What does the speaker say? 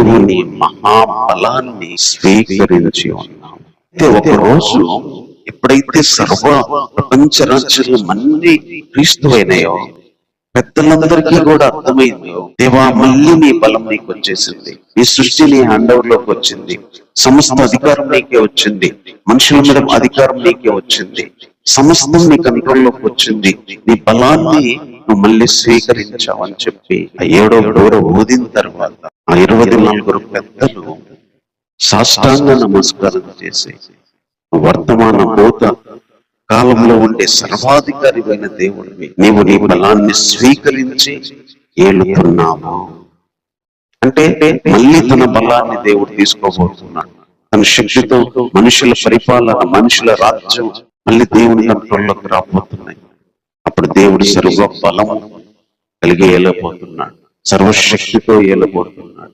దేవుని మహాబలాన్ని స్వీకరించి ఉన్నాం. అయితే ఒక రోజు ఎప్పుడైతే సర్వ ప్రపంచ రాజ్యాలన్నీ క్రీస్తు అయినాయో, పెద్దలందరికీ కూడా అర్థమైందో, దేవా మళ్ళీ నీ బలం నీకు వచ్చేసింది, ఈ సృష్టి నీ హ్యాండ్ ఓవర్ లోకి వచ్చింది, సమస్త అధికారం నీకే వచ్చింది, మనుషుల మీద అధికారం నీకే వచ్చింది, సమస్తం నీ కంట్రోల్లోకి వచ్చింది, నీ బలాన్ని నువ్వు మళ్ళీ స్వీకరించావని చెప్పి ఆ 7వ బూర ఊదిన తర్వాత ఆ 24 పెద్దలు సాష్టాంగ నమస్కారం చేసి, వర్తమాన భూత కాలంలో ఉండే సర్వాధికారివైన దేవుడివి, నీవు నీ బలాన్ని స్వీకరించి ఏలుతున్నావు అంటే మళ్ళీ తన బలాన్ని దేవుడు తీసుకోబోతున్నాడు. తన శక్తితో మనుషుల పరిపాలన, మనుషుల రాజ్యం మళ్ళీ దేవుని కంట్రోల్లోకి రాబోతున్నాయి. అప్పుడు దేవుడు సర్వ బలము కలిగి ఏలబోతున్నాడు, సర్వశక్తితో ఏలబోతున్నాడు.